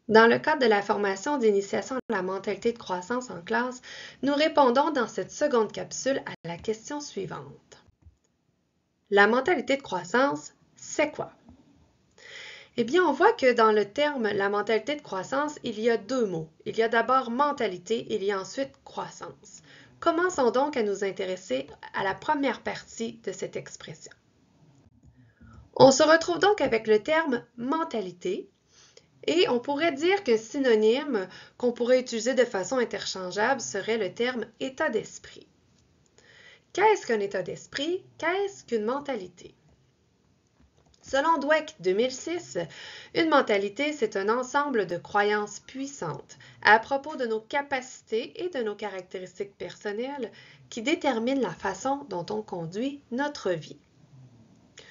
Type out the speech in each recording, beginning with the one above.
Dans le cadre de la formation d'initiation à la mentalité de croissance en classe, nous répondons dans cette seconde capsule à la question suivante. La mentalité de croissance, c'est quoi? Eh bien, on voit que dans le terme la mentalité de croissance, il y a deux mots. Il y a d'abord mentalité, il y a ensuite croissance. Commençons donc à nous intéresser à la première partie de cette expression. On se retrouve donc avec le terme mentalité et on pourrait dire qu'un synonyme qu'on pourrait utiliser de façon interchangeable serait le terme état d'esprit. Qu'est-ce qu'un état d'esprit? Qu'est-ce qu'une mentalité? Selon Dweck 2006, une mentalité, c'est un ensemble de croyances puissantes à propos de nos capacités et de nos caractéristiques personnelles qui déterminent la façon dont on conduit notre vie.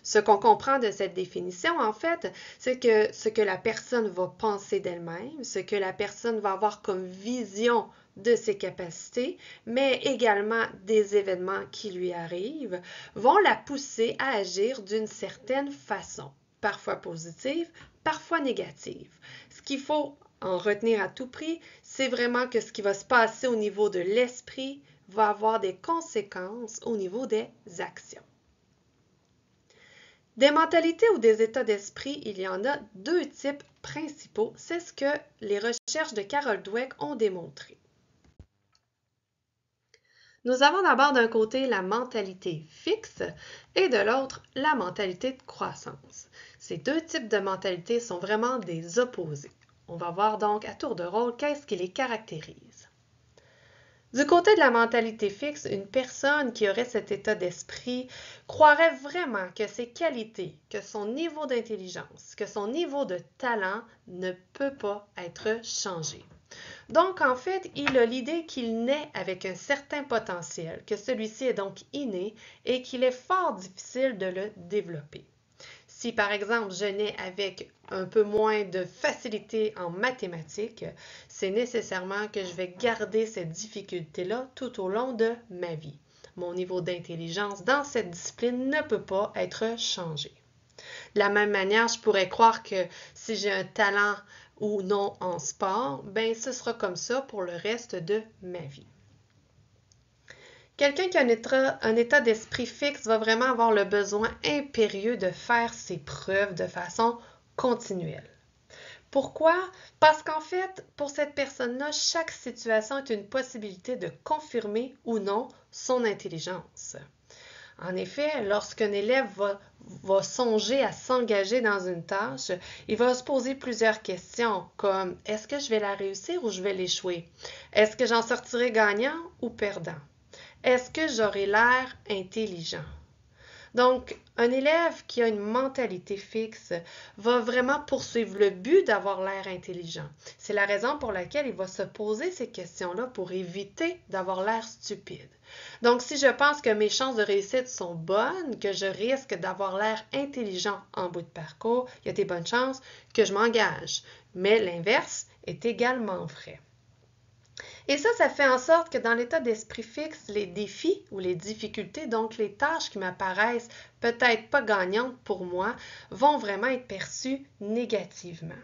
Ce qu'on comprend de cette définition, en fait, c'est que ce que la personne va penser d'elle-même, ce que la personne va avoir comme vision de ses capacités, mais également des événements qui lui arrivent, vont la pousser à agir d'une certaine façon, parfois positive, parfois négative. Ce qu'il faut en retenir à tout prix, c'est vraiment que ce qui va se passer au niveau de l'esprit va avoir des conséquences au niveau des actions. Des mentalités ou des états d'esprit, il y en a deux types principaux. C'est ce que les recherches de Carol Dweck ont démontré. Nous avons d'abord d'un côté la mentalité fixe et de l'autre la mentalité de croissance. Ces deux types de mentalités sont vraiment des opposés. On va voir donc à tour de rôle qu'est-ce qui les caractérise. Du côté de la mentalité fixe, une personne qui aurait cet état d'esprit croirait vraiment que ses qualités, que son niveau d'intelligence, que son niveau de talent ne peut pas être changé. Donc, en fait, il a l'idée qu'il naît avec un certain potentiel, que celui-ci est donc inné et qu'il est fort difficile de le développer. Si par exemple je nais avec un peu moins de facilité en mathématiques, c'est nécessairement que je vais garder cette difficulté-là tout au long de ma vie. Mon niveau d'intelligence dans cette discipline ne peut pas être changé. De la même manière, je pourrais croire que si j'ai un talent ou non en sport, ben ce sera comme ça pour le reste de ma vie. Quelqu'un qui a un état d'esprit fixe va vraiment avoir le besoin impérieux de faire ses preuves de façon continuelle. Pourquoi? Parce qu'en fait, pour cette personne-là, chaque situation est une possibilité de confirmer ou non son intelligence. En effet, lorsqu'un élève va songer à s'engager dans une tâche, il va se poser plusieurs questions comme est-ce que je vais la réussir ou je vais l'échouer? Est-ce que j'en sortirai gagnant ou perdant? Est-ce que j'aurai l'air intelligent? Donc, un élève qui a une mentalité fixe va vraiment poursuivre le but d'avoir l'air intelligent. C'est la raison pour laquelle il va se poser ces questions-là pour éviter d'avoir l'air stupide. Donc, si je pense que mes chances de réussite sont bonnes, que je risque d'avoir l'air intelligent en bout de parcours, il y a des bonnes chances que je m'engage. Mais l'inverse est également vrai. Et ça fait en sorte que dans l'état d'esprit fixe, les défis ou les difficultés, donc les tâches qui m'apparaissent peut-être pas gagnantes pour moi, vont vraiment être perçues négativement.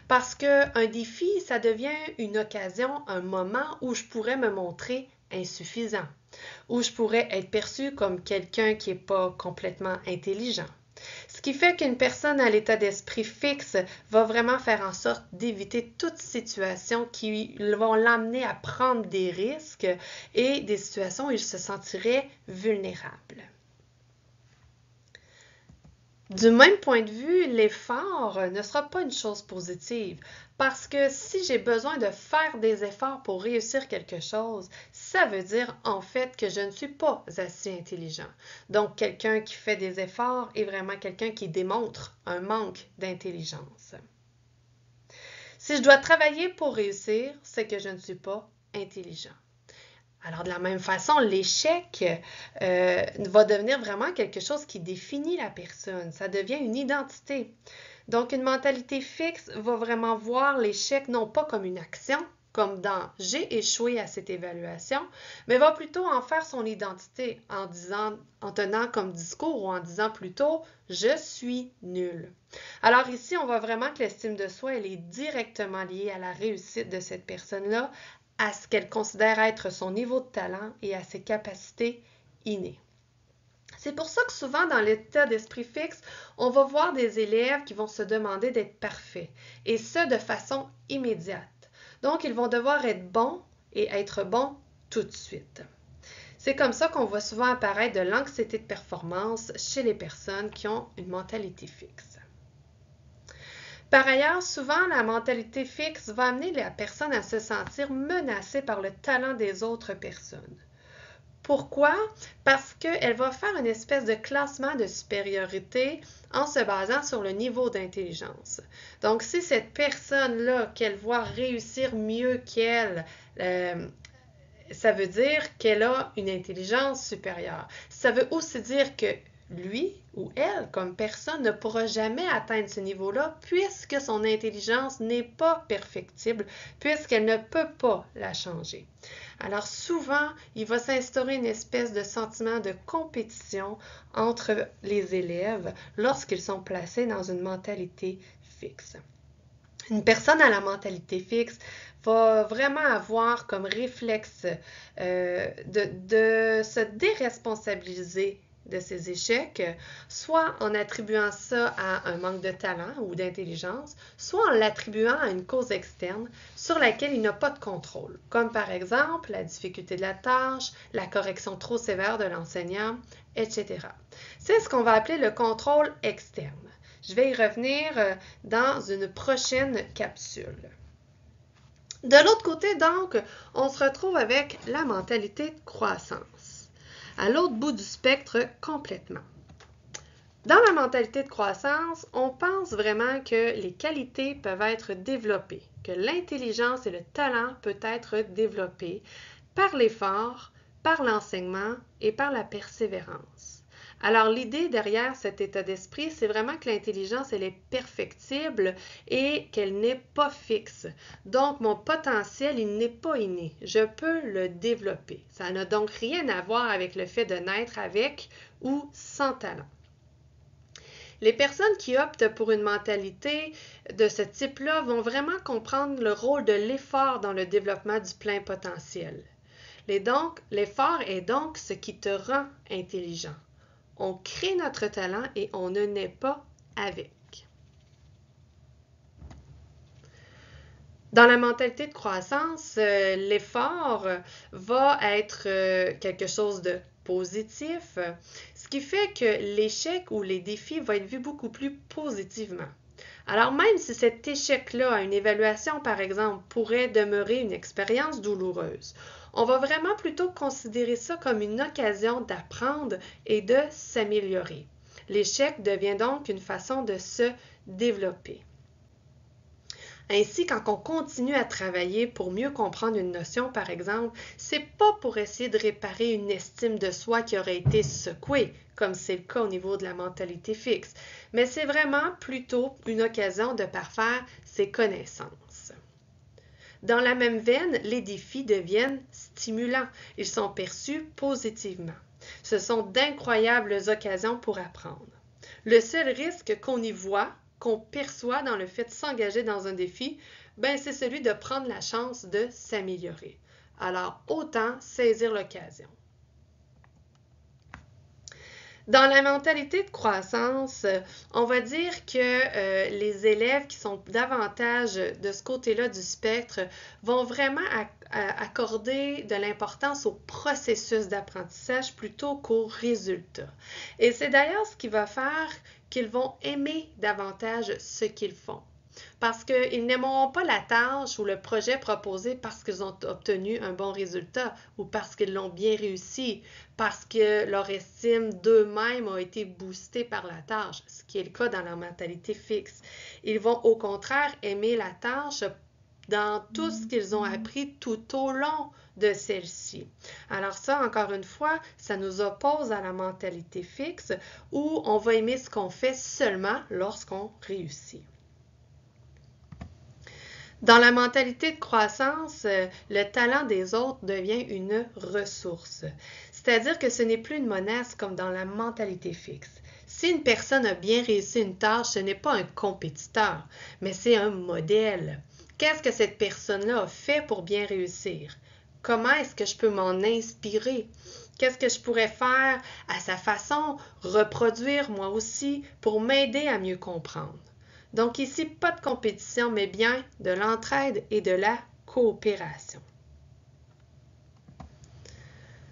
Parce qu'un défi, ça devient une occasion, un moment où je pourrais me montrer insuffisant, où je pourrais être perçu comme quelqu'un qui n'est pas complètement intelligent. Ce qui fait qu'une personne à l'état d'esprit fixe va vraiment faire en sorte d'éviter toute situation qui vont l'amener à prendre des risques et des situations où il se sentirait vulnérable. Du même point de vue, l'effort ne sera pas une chose positive parce que si j'ai besoin de faire des efforts pour réussir quelque chose, ça veut dire en fait que je ne suis pas assez intelligent. Donc, quelqu'un qui fait des efforts est vraiment quelqu'un qui démontre un manque d'intelligence. Si je dois travailler pour réussir, c'est que je ne suis pas intelligent. Alors, de la même façon, l'échec va devenir vraiment quelque chose qui définit la personne. Ça devient une identité. Donc, une mentalité fixe va vraiment voir l'échec non pas comme une action, comme dans « j'ai échoué à cette évaluation », mais va plutôt en faire son identité en tenant comme discours ou en disant plutôt « je suis nul ». Alors ici, on voit vraiment que l'estime de soi, elle est directement liée à la réussite de cette personne-là, à ce qu'elle considère être son niveau de talent et à ses capacités innées. C'est pour ça que souvent, dans l'état d'esprit fixe, on va voir des élèves qui vont se demander d'être parfaits, et ce, de façon immédiate. Donc, ils vont devoir être bons et être bons tout de suite. C'est comme ça qu'on voit souvent apparaître de l'anxiété de performance chez les personnes qui ont une mentalité fixe. Par ailleurs, souvent, la mentalité fixe va amener la personne à se sentir menacée par le talent des autres personnes. Pourquoi? Parce qu'elle va faire une espèce de classement de supériorité en se basant sur le niveau d'intelligence. Donc, si cette personne-là, qu'elle voit réussir mieux qu'elle, ça veut dire qu'elle a une intelligence supérieure. Ça veut aussi dire que lui ou elle, comme personne, ne pourra jamais atteindre ce niveau-là puisque son intelligence n'est pas perfectible, puisqu'elle ne peut pas la changer. Alors souvent, il va s'instaurer une espèce de sentiment de compétition entre les élèves lorsqu'ils sont placés dans une mentalité fixe. Une personne à la mentalité fixe va vraiment avoir comme réflexe de se déresponsabiliser de ses échecs, soit en attribuant ça à un manque de talent ou d'intelligence, soit en l'attribuant à une cause externe sur laquelle il n'a pas de contrôle, comme par exemple la difficulté de la tâche, la correction trop sévère de l'enseignant, etc. C'est ce qu'on va appeler le contrôle externe. Je vais y revenir dans une prochaine capsule. De l'autre côté, donc, on se retrouve avec la mentalité de croissance, à l'autre bout du spectre complètement. Dans la mentalité de croissance, on pense vraiment que les qualités peuvent être développées, que l'intelligence et le talent peuvent être développés par l'effort, par l'enseignement et par la persévérance. Alors, l'idée derrière cet état d'esprit, c'est vraiment que l'intelligence, elle est perfectible et qu'elle n'est pas fixe. Donc, mon potentiel, il n'est pas inné. Je peux le développer. Ça n'a donc rien à voir avec le fait de naître avec ou sans talent. Les personnes qui optent pour une mentalité de ce type-là vont vraiment comprendre le rôle de l'effort dans le développement du plein potentiel. L'effort est donc ce qui te rend intelligent. On crée notre talent et on ne naît pas avec. Dans la mentalité de croissance, l'effort va être quelque chose de positif, ce qui fait que l'échec ou les défis vont être vus beaucoup plus positivement. Alors même si cet échec-là à une évaluation, par exemple, pourrait demeurer une expérience douloureuse, on va vraiment plutôt considérer ça comme une occasion d'apprendre et de s'améliorer. L'échec devient donc une façon de se développer. Ainsi, quand on continue à travailler pour mieux comprendre une notion, par exemple, c'est pas pour essayer de réparer une estime de soi qui aurait été secouée, comme c'est le cas au niveau de la mentalité fixe, mais c'est vraiment plutôt une occasion de parfaire ses connaissances. Dans la même veine, les défis deviennent stimulants. Ils sont perçus positivement. Ce sont d'incroyables occasions pour apprendre. Le seul risque qu'on y voit, qu'on perçoit dans le fait de s'engager dans un défi, c'est celui de prendre la chance de s'améliorer. Alors, autant saisir l'occasion. Dans la mentalité de croissance, on va dire que les élèves qui sont davantage de ce côté-là du spectre vont vraiment accorder de l'importance au processus d'apprentissage plutôt qu'aux résultats. Et c'est d'ailleurs ce qui va faire qu'ils vont aimer davantage ce qu'ils font. Parce qu'ils n'aimeront pas la tâche ou le projet proposé parce qu'ils ont obtenu un bon résultat ou parce qu'ils l'ont bien réussi, parce que leur estime d'eux-mêmes a été boostée par la tâche, ce qui est le cas dans la mentalité fixe. Ils vont au contraire aimer la tâche dans tout ce qu'ils ont appris tout au long de celle-ci. Alors ça, encore une fois, ça nous oppose à la mentalité fixe où on va aimer ce qu'on fait seulement lorsqu'on réussit. Dans la mentalité de croissance, le talent des autres devient une ressource. C'est-à-dire que ce n'est plus une menace comme dans la mentalité fixe. Si une personne a bien réussi une tâche, ce n'est pas un compétiteur, mais c'est un modèle. Qu'est-ce que cette personne-là a fait pour bien réussir? Comment est-ce que je peux m'en inspirer? Qu'est-ce que je pourrais faire à sa façon, reproduire moi aussi pour m'aider à mieux comprendre? Donc ici, pas de compétition, mais bien de l'entraide et de la coopération.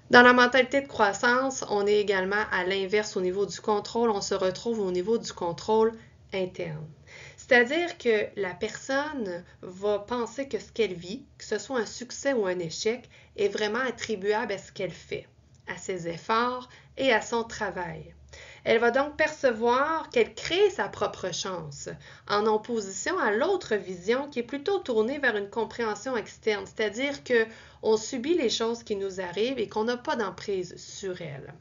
Dans la mentalité de croissance, on est également à l'inverse au niveau du contrôle, on se retrouve au niveau du contrôle interne. C'est-à-dire que la personne va penser que ce qu'elle vit, que ce soit un succès ou un échec, est vraiment attribuable à ce qu'elle fait, à ses efforts et à son travail. Elle va donc percevoir qu'elle crée sa propre chance, en opposition à l'autre vision qui est plutôt tournée vers une compréhension externe, c'est-à-dire qu'on subit les choses qui nous arrivent et qu'on n'a pas d'emprise sur elles.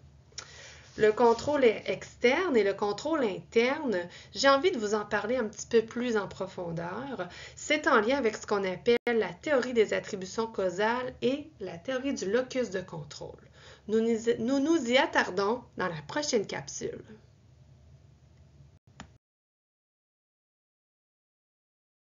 Le contrôle externe et le contrôle interne, j'ai envie de vous en parler un petit peu plus en profondeur. C'est en lien avec ce qu'on appelle la théorie des attributions causales et la théorie du locus de contrôle. Nous nous y attardons dans la prochaine capsule.